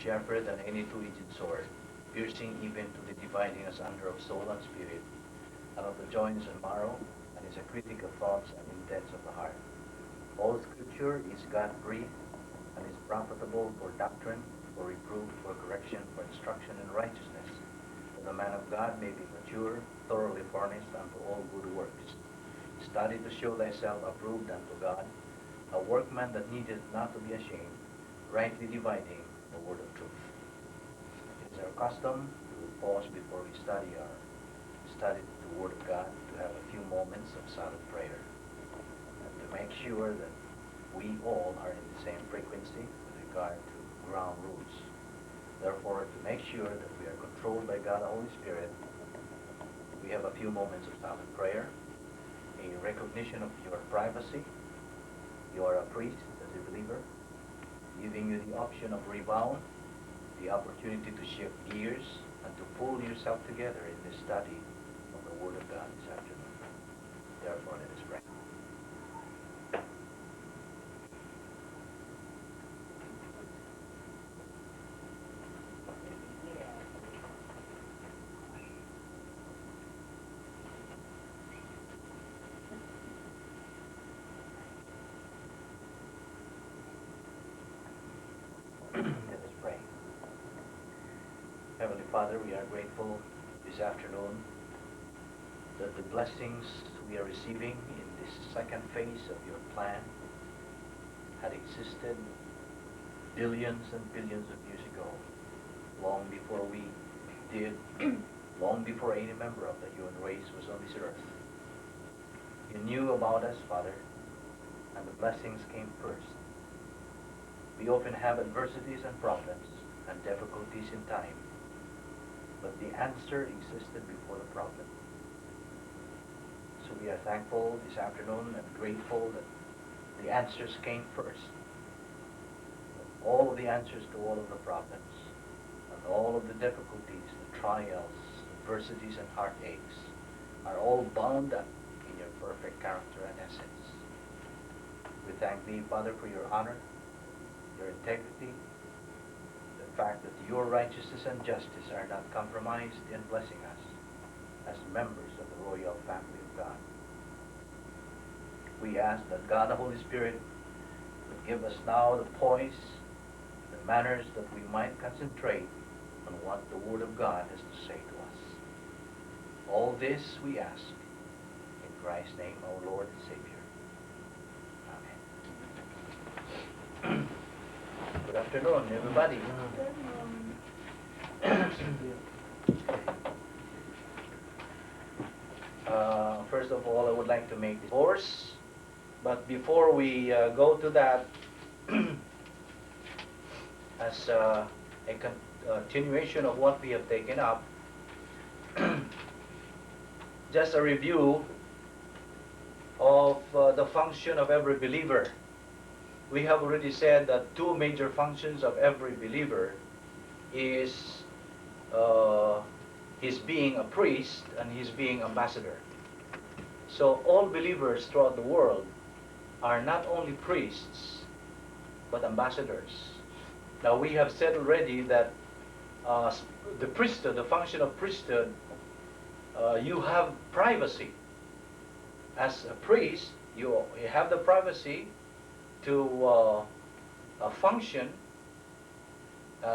sharper than any two-edged sword, piercing even to the dividing asunder of soul and spirit, and of the joints and marrow, and is a critic of thoughts and intents of the heart. All Scripture is God-breathed, and is profitable for doctrine, for reproof, for correction, for instruction in righteousness, that the man of God may be mature, thoroughly furnished unto all good works. Study to show thyself approved unto God, a workman that needeth not to be ashamed, rightly dividing the word of truth. It is our custom to pause before we study the Word of God, to have a few moments of silent prayer, and to make sure that we all are in the same frequency with regard to ground rules. Therefore, to make sure that we are controlled by God the Holy Spirit, we have a few moments of silent prayer, a recognition of your privacy. You are a priest as a believer, giving you the option of rebound, the opportunity to shift gears, and to pull yourself together in this study of the Word of God this afternoon. Therefore, let us pray. Let us pray. Heavenly Father, we are grateful this afternoon that the blessings we are receiving in this second phase of your plan had existed billions and billions of years ago, long before we did, long before any member of the human race was on this earth. You knew about us, Father, and the blessings came first. We often have adversities and problems and difficulties in time, but the answer existed before the problem. So we are thankful this afternoon and grateful that the answers came first. That all of the answers to all of the problems and all of the difficulties, the trials, adversities, and heartaches are all bound up in your perfect character and essence. We thank thee, Father, for your honor, your integrity, the fact that your righteousness and justice are not compromised in blessing us as members of the royal family of God. We ask that God the Holy Spirit would give us now the poise, the manners that we might concentrate on what the Word of God has to say to us. All this we ask in Christ's name, our Lord and Savior. Amen. Good afternoon, everybody. First of all, I would like to make this course, but before we go to that, as a continuation of what we have taken up, just a review of the function of every believer. We have already said that two major functions of every believer is his being a priest and his being ambassador. So all believers throughout the world are not only priests, but ambassadors. Now we have said already that the priesthood, the function of priesthood, you have privacy. As a priest, you have the privacy to function.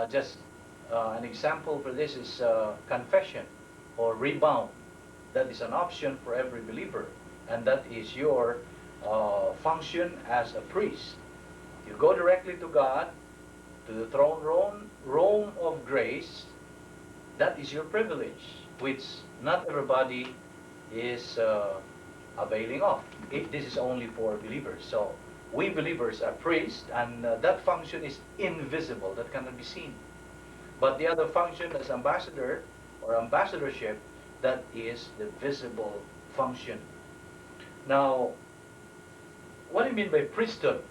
Just an example for this is confession or rebound. That is an option for every believer, and that is your function as a priest. You go directly to God, to the throne room of grace. That is your privilege, which not everybody is availing of. This is only for believers. So we believers are priests, and that function is invisible, that cannot be seen. But the other function as ambassador or ambassadorship, that is the visible function. Now, what do you mean by priesthood?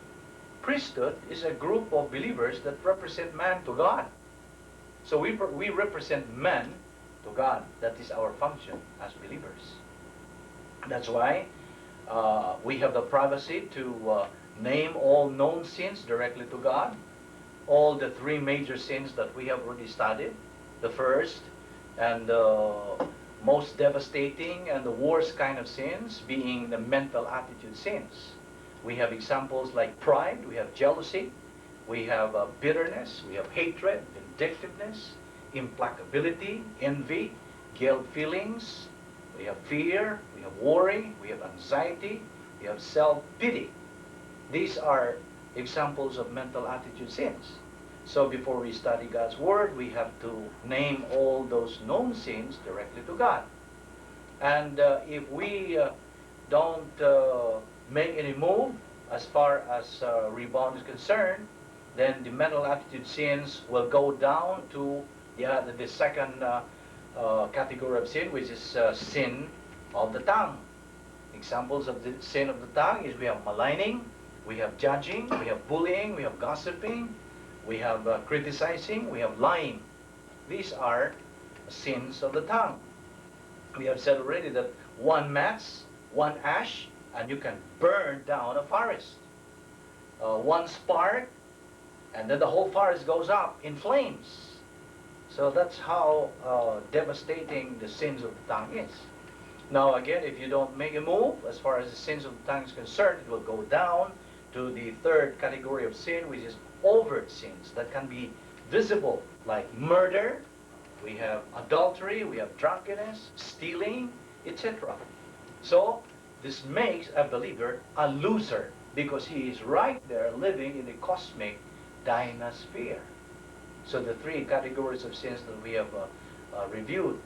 Priesthood is a group of believers that represent man to God. So we represent men to God. That is our function as believers. That's why we have the privacy to name all known sins directly to God. all the three major sins that we have already studied. The first and most devastating and the worst kind of sins being the mental attitude sins. We have examples like pride, we have jealousy, we have bitterness, we have hatred, vindictiveness, implacability, envy, guilt feelings, we have fear, we have worry, we have anxiety, we have self-pity. These are examples of mental attitude sins. So before we study God's Word, we have to name all those known sins directly to God. And if we don't make any move as far as rebound is concerned, then the mental attitude sins will go down to the second category of sin, which is sin of the tongue. Examples of the sin of the tongue is we have maligning, we have judging, we have bullying, we have gossiping, we have criticizing, we have lying. These are sins of the tongue. We have said already that one match, one ash, and you can burn down a forest. One spark, and then the whole forest goes up in flames. So that's how devastating the sins of the tongue is. Now again, if you don't make a move, as far as the sins of the tongue is concerned, it will go down to the third category of sin, which is overt sins that can be visible, like murder, we have adultery, we have drunkenness, stealing, etc. So this makes a believer a loser because he is right there living in the cosmic Dynasphere. So the three categories of sins that we have reviewed.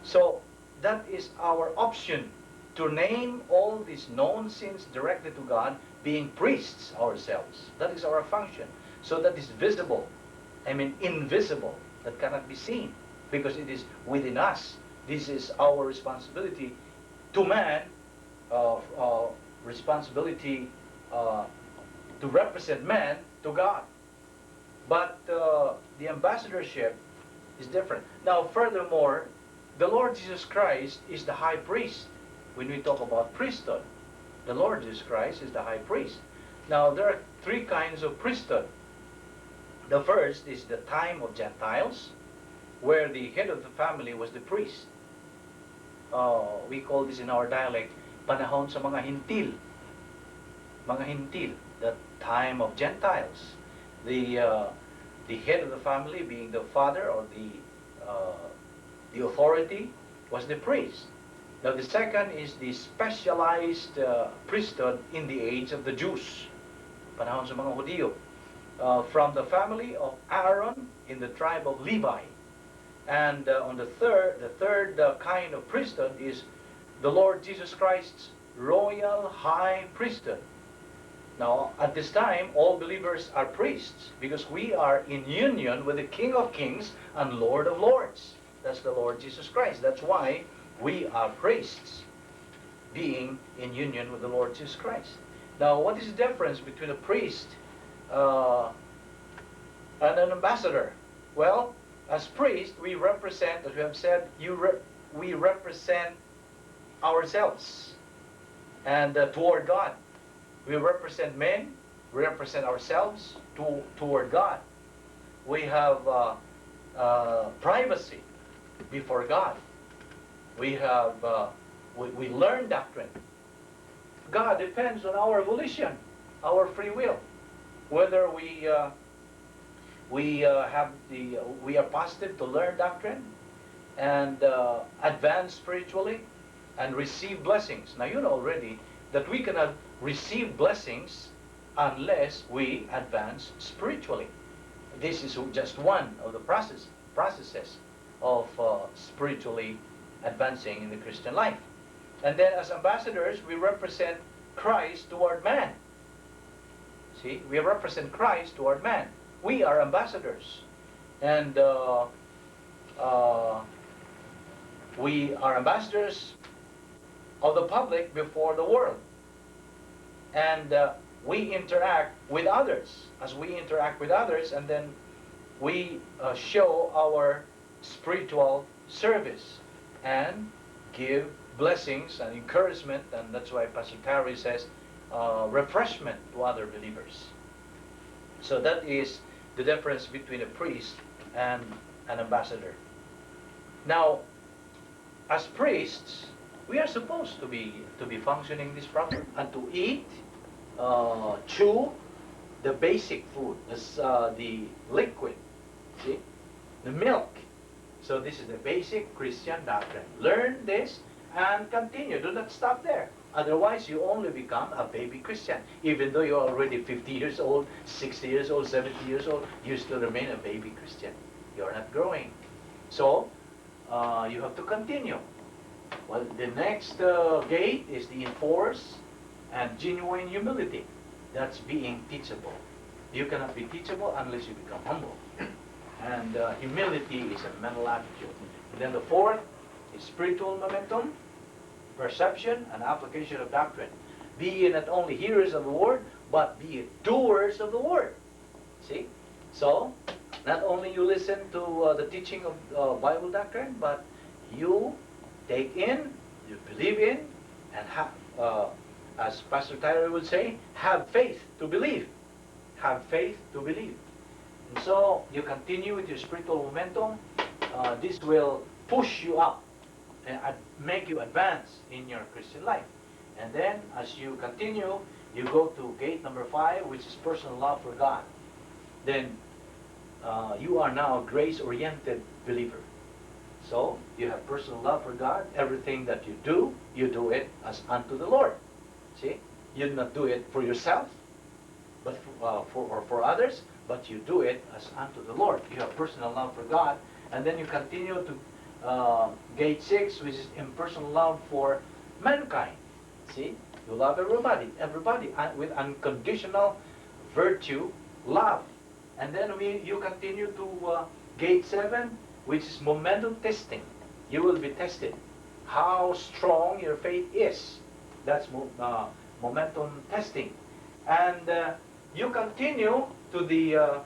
So that is our option, to name all these known sins directly to God, being priests ourselves. That is our function. So that is visible, I mean invisible, that cannot be seen, because it is within us. This is our responsibility to man, responsibility to represent man to God. But the ambassadorship is different. Now, furthermore, the Lord Jesus Christ is the high priest. When we talk about priesthood, the Lord Jesus Christ is the high priest. Now, there are three kinds of priesthood. The first is the time of Gentiles, where the head of the family was the priest. We call this in our dialect, panahon sa mga hintil. Mga hintil, the time of Gentiles. The head of the family, being the father or the authority, was the priest. Now the second is the specialized priesthood in the age of the Jews, panahon sa mga Hudyo, from the family of Aaron in the tribe of Levi. And on the third kind of priesthood is the Lord Jesus Christ's royal high priesthood. Now, at this time, all believers are priests because we are in union with the King of Kings and Lord of Lords. That's the Lord Jesus Christ. That's why we are priests, being in union with the Lord Jesus Christ. Now, what is the difference between a priest and an ambassador? Well, as priests, we represent, as we have said, we represent ourselves and toward God. We represent men, we represent ourselves toward God. We have privacy before God. We have we learn doctrine. God depends on our volition, our free will, whether we are positive to learn doctrine and advance spiritually and receive blessings. Now you know already that we cannot receive blessings unless we advance spiritually. This is just one of the processes of spiritually advancing in the Christian life. And then as ambassadors, we represent Christ toward man. See, we represent Christ toward man. We are ambassadors. And we are ambassadors of the public before the world. And we interact with others. As we interact with others, and then we show our spiritual service and give blessings and encouragement, and that's why Pastor Terry says refreshment to other believers. So that is the difference between a priest and an ambassador. Now, as priests, we are supposed to be functioning this proper and to eat, chew the basic food, the liquid, see, the milk. So this is the basic Christian doctrine. Learn this and continue. Do not stop there. Otherwise, you only become a baby Christian. Even though you're already 50 years old, 60 years old, 70 years old, you still remain a baby Christian. You're not growing. So, you have to continue. Well, the next gate is the enforce and genuine humility. That's being teachable. You cannot be teachable unless you become humble. And humility is a mental attitude. And then the fourth is spiritual momentum, perception, and application of doctrine. Be ye not only hearers of the word, but be ye doers of the word. See? So, not only you listen to the teaching of Bible doctrine, but you take in, you believe in, and have, as Pastor Tyler would say, have faith to believe. Have faith to believe. And so you continue with your spiritual momentum. This will push you up and make you advance in your Christian life. And then as you continue, you go to gate number 5, which is personal love for God. Then you are now a grace-oriented believer. So you have personal love for God. Everything that you do it as unto the Lord. See? You do not do it for yourself, but for others, but you do it as unto the Lord. You have personal love for God, and then you continue to gate 6, which is impersonal love for mankind. See, you love everybody with unconditional virtue love, and then you continue to gate 7, which is momentum testing. You will be tested how strong your faith is. That's momentum testing, and you continue to the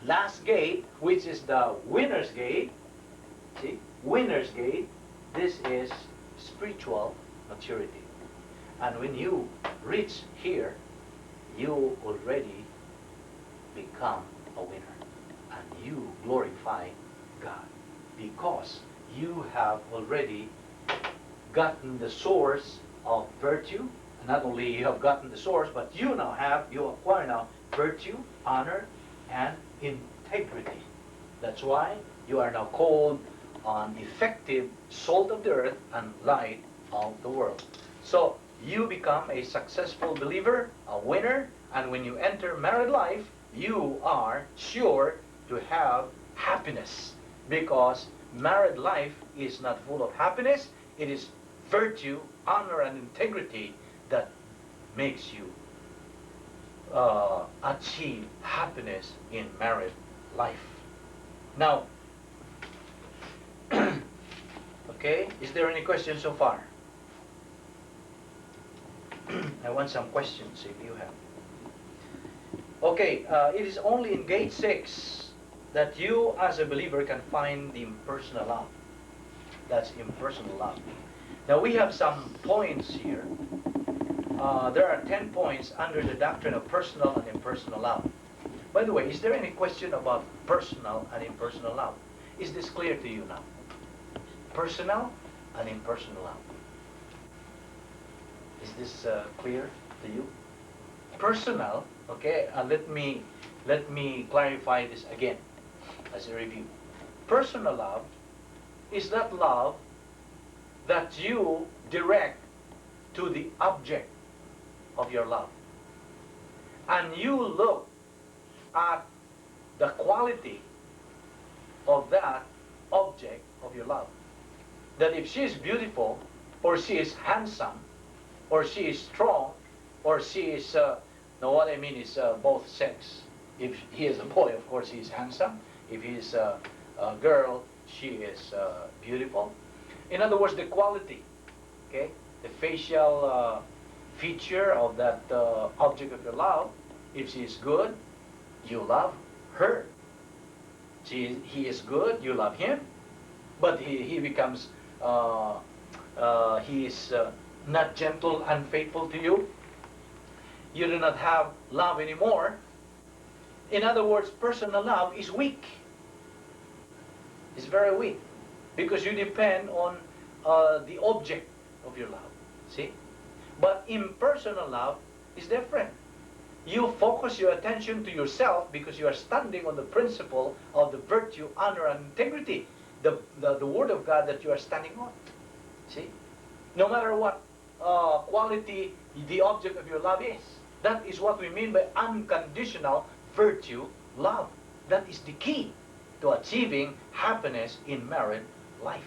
last gate, which is the winner's gate. See, winner's gate. This is spiritual maturity, and when you reach here, you already become a winner, and you glorify God because you have already gotten the source of virtue. Not only you have gotten the source, but you acquire now virtue, honor, and integrity. That's why you are now called an effective salt of the earth and light of the world. So you become a successful believer, a winner, and when you enter married life, you are sure to have happiness, because married life is not full of happiness. It is virtue, honor, and integrity that makes you achieve happiness in married life. Now, okay, is there any questions so far? I want some questions if you have. Okay, it is only in gate 6 that you as a believer can find the impersonal love. That's impersonal love. Now we have some points here. There are 10 points under the doctrine of personal and impersonal love. By the way, is there any question about personal and impersonal love? Is this clear to you now? Personal and impersonal love. Is this clear to you? Personal, okay, let me clarify this again as a review. Personal love is that love that you direct to the object of your love. And you look at the quality of that object of your love. That if she is beautiful, or she is handsome, or she is strong, or she is, now what I mean is both sex. If he is a boy, of course he is handsome. If he is a girl, she is beautiful. In other words, the quality, okay? The facial feature of that object of your love. If she is good, you love her. He is good, you love him. But he becomes, he is not gentle, unfaithful to you. You do not have love anymore. In other words, personal love is weak. It's very weak because you depend on the object of your love. See? But impersonal love is different. You focus your attention to yourself because you are standing on the principle of the virtue, honor, and integrity. The Word of God that you are standing on. See? No matter what quality the object of your love is. That is what we mean by unconditional virtue love. That is the key to achieving happiness in married life.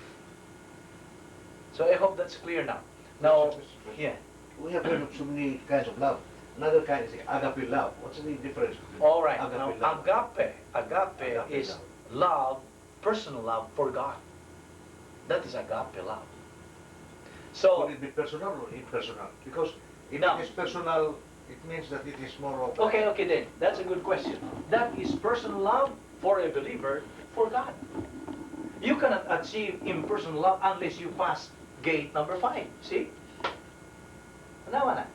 So I hope that's clear now. Now, yeah. We have heard of so many kinds of love. Another kind is agape love. What's the difference between All right. agape Now, love? agape is love, personal love for God. That is agape love. So, Would it be personal or impersonal? Because if No. it is personal, it means that it is more of... okay then. That's a good question. That is personal love for a believer for God. You cannot achieve impersonal love unless you pass gate number 5. See? Now,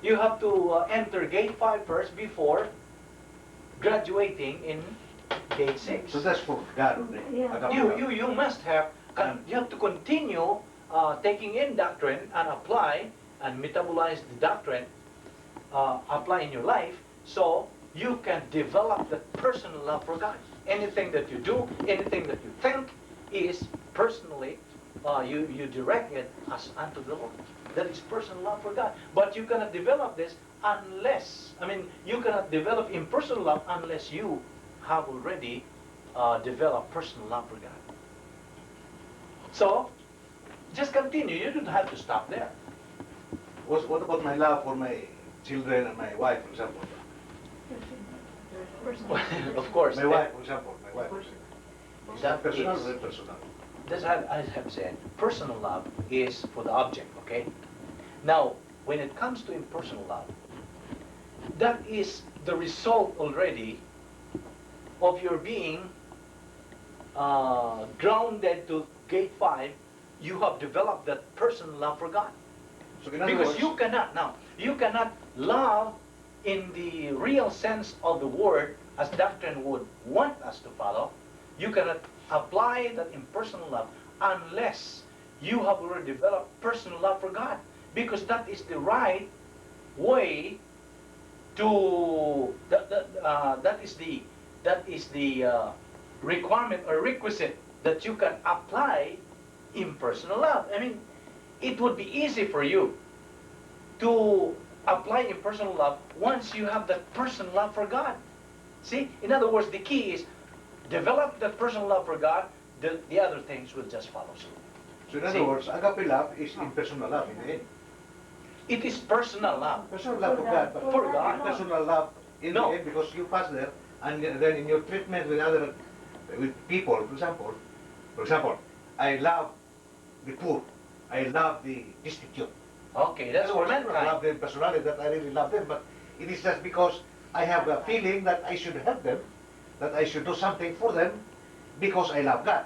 you have to enter gate 5 first before graduating in gate 6. So that's for God. Yeah. Agape love. You must have, you have to continue taking in doctrine and apply and metabolize the doctrine, apply in your life, so you can develop the personal love for God. Anything that you do, anything that you think is personally, you direct it as unto the Lord. That is personal love for God. But you cannot develop this unless, you cannot develop impersonal love unless you have already developed personal love for God. So, just continue. You don't have to stop there. What about my love for my children and my wife, for example? Of course. My wife, for example. My wife. Is that That personal is- or impersonal? That's what I have said. Personal love is for the object, okay? Now, when it comes to impersonal love, that is the result already of your being grounded to gate 5. You have developed that personal love for God. So in other Because words, you cannot love in the real sense of the word as doctrine would want us to follow. You cannot apply that impersonal love unless you have already developed personal love for God. Because that is the right way to, that is the requirement or requisite that you can apply impersonal love. It would be easy for you to apply impersonal love once you have that personal love for God. See? In other words, the key is develop that personal love for God, the other things will just follow suit. so in other words, agape love is impersonal love in the end. It is personal love. Personal love for God, but For God. impersonal love in No. the end because you pass there, and then in your treatment with people, for example, I love the poor, I love the destitute. Okay, that's for I love mankind. them personally, that I really love them, but it is just because I have a feeling that I should help them, that I should do something for them, because I love God.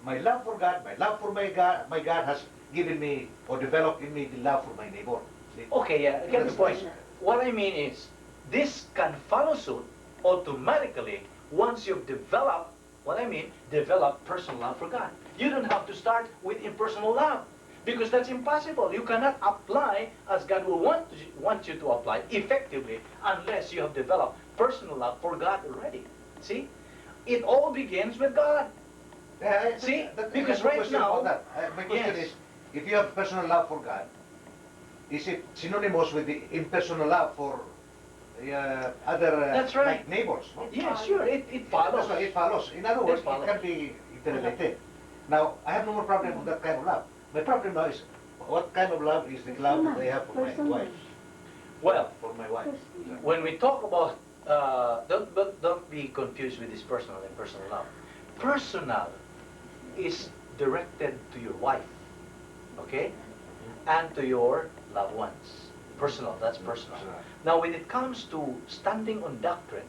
My love for God, my love for my God has given me or developed in me the love for my neighbor. See? Okay, yeah, I get the point. What I mean is, this can follow suit automatically once you've developed, develop personal love for God. You don't have to start with impersonal love, because that's impossible. You cannot apply as God will want you to apply effectively unless you have developed personal love for God already. See? It all begins with God. Yeah, See? that- Because I have no right question now- about that. My question Yes. is, if you have personal love for God, is it synonymous with the impersonal love for other That's right. like neighbors? No? Yeah, sure, it follows. That's why it follows. In other words, it follows. can be interrelated. Now, I have no more problem with that kind of love. My problem now is, what kind of love is the love that I have for my Personal. wife? Well, For my wife. when we talk about, don't be confused with this personal and personal love. Personal is directed to your wife, okay, and to your loved ones. Personal, that's personal. Now, when it comes to standing on doctrine,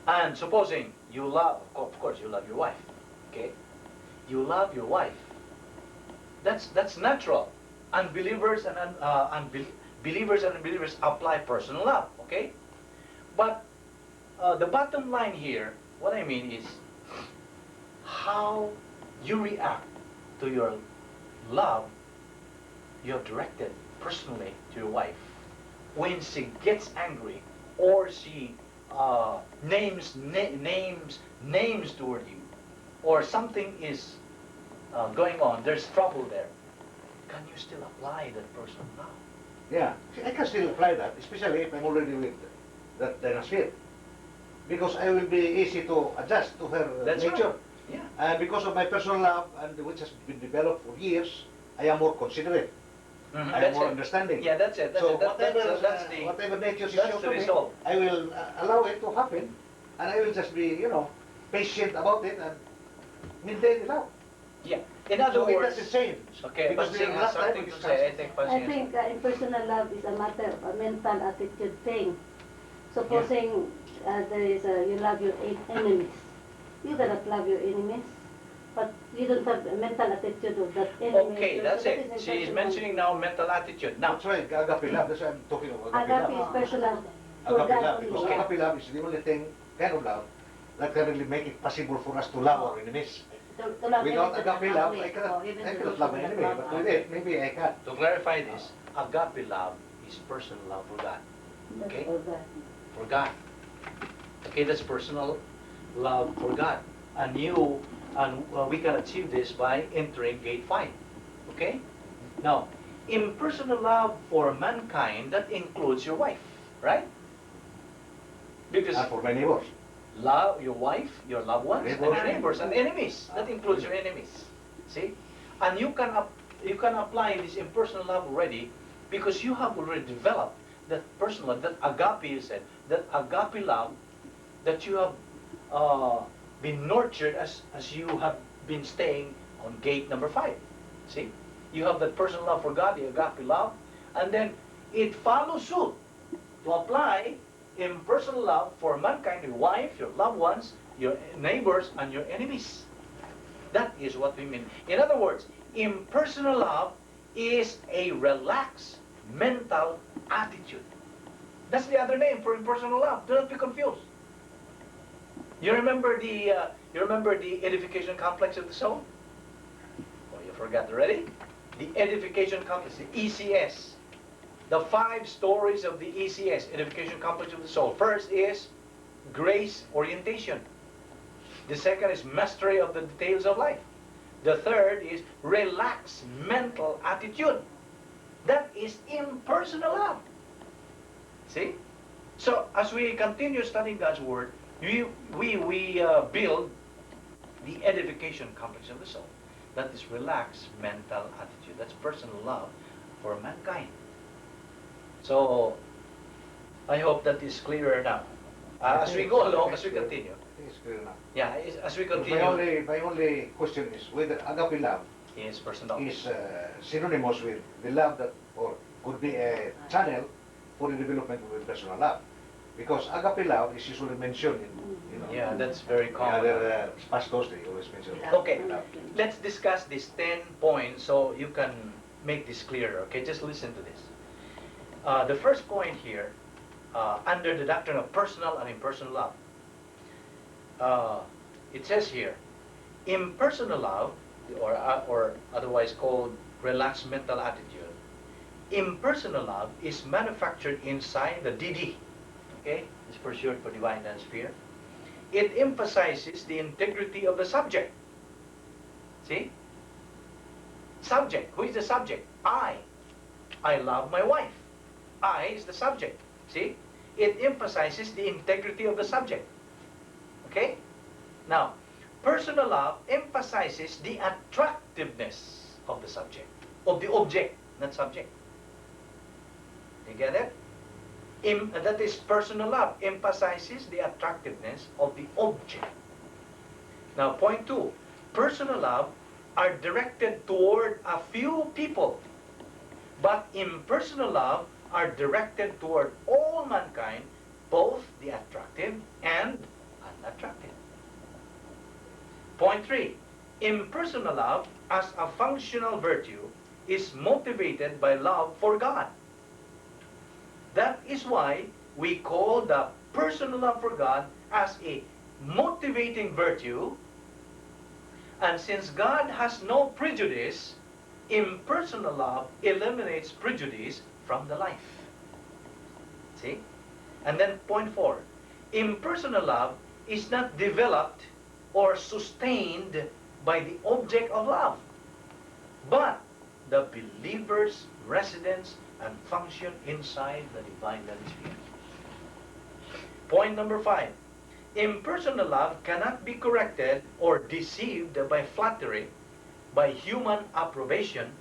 and supposing you love, of course, you love your wife, okay, you love your wife. That's natural. Believers and unbelievers apply personal love, okay? But the bottom line here, what I mean is how you react to your love you have directed personally to your wife when she gets angry or she names toward you, or something is going on, there's trouble there. Can you still apply that personal love? Yeah, see, I can still apply that, especially if I'm already with that Dynasphere. Because I will be easy to adjust to her That's nature. right. Yeah. And because of my personal love, and which has been developed for years, I am more considerate. Mhm, I am that's more it. understanding. Yeah, that's it. That's So it. whatever nature she that's shows the to me, result. I will allow it to happen, and I will just be, patient about it and maintain the love. Yeah. In other So it words, doesn't change. okay, Because Pansing we has last time something we to say. I discussed. think I Pansing think impersonal love is a matter of a mental attitude thing. Yeah. Supposing there is you love your enemies, you cannot love your enemies, but you don't have a mental attitude of that enemy. Okay, So that's that it. is She is impersonal. mentioning now mental attitude. Now, That's right, agape love. That's why I'm talking about Agape is personal. For Agape God love, only. because Okay. agape love is the only kind of love that can really make it possible for us to love our enemies. To love Without everything agape love, agape. I cannot, Even I to cannot those love who my do enemy, not but love with it, maybe I can. to clarify this, agape love is personal love for God. That's Okay. for God. For God. Okay, that's personal love for God. And we can achieve this by entering gate 5. Okay? Now, impersonal love for mankind, that includes your wife, right? Because And for my neighbors. love your wife, your loved ones, and your neighbors and enemies. That includes your enemies. See? And you can apply this impersonal love already because you have already developed that personal, that agape, you said, that agape love that you have been nurtured as you have been staying on gate number 5. See? You have that personal love for God, the agape love, and then it follows suit to apply impersonal love for mankind, your wife, your loved ones, your neighbors, and your enemies. That is what we mean. In other words, impersonal love is a relaxed mental attitude. That's the other name for impersonal love. Do not be confused. You remember the edification complex of the soul? Oh, you forgot already? The edification complex, the ECS. The 5 stories of the ECS, edification complex of the soul. First is grace orientation. The second is mastery of the details of life. The third is relaxed mental attitude. That is impersonal love. See? So as we continue studying God's Word, we build the edification complex of the soul. That is relaxed mental attitude. That's personal love for mankind. So I hope that is clearer now. As we go along, as we continue. I think it's clear enough. Yeah, as we But continue. my only question is whether agape love Is personal. is synonymous with the love that, or could be a channel for the development of a personal love. Because agape love is usually mentioned in, Yeah, that's very the common. other pastors, they always mention Okay, love. let's discuss these 10 points so you can make this clearer. Okay, just listen to this. The first point here, under the doctrine of personal and impersonal love, it says here, impersonal love, or otherwise called relaxed mental attitude, impersonal love is manufactured inside the DD. Okay, it's for short for divine Dynasphere. It emphasizes the integrity of the subject. See? Subject. Who is the subject? I. I love my wife. I is the subject. See? It emphasizes the integrity of the subject. Okay? Now, personal love emphasizes the attractiveness of the subject, of the object, not subject. You get it? That is personal love, emphasizes the attractiveness of the object. Now, point 2, personal love are directed toward a few people, but impersonal love are directed toward all mankind, both the attractive and unattractive. Point 3, impersonal love as a functional virtue is motivated by love for God. That is why we call the personal love for God as a motivating virtue. And since God has no prejudice, impersonal love eliminates prejudice from the life. See? And then point 4. Impersonal love is not developed or sustained by the object of love, but the believer's residence and function inside the divine Dynasphere. Point number 5. Impersonal love cannot be corrected or deceived by flattery, by human approbation,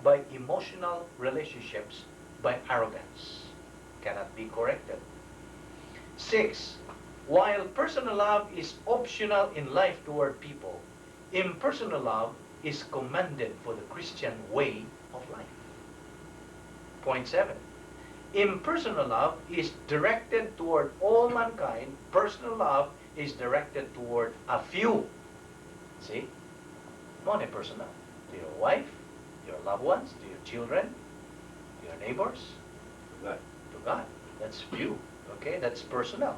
by emotional relationships, by arrogance. Cannot be corrected. 6. While personal love is optional in life toward people, impersonal love is commended for the Christian way of life. Point 7. Impersonal love is directed toward all mankind. Personal love is directed toward a few. See? Not impersonal. To your wife, your loved ones, to your children, your neighbors, Good. to God. That's few. Okay? That's personal.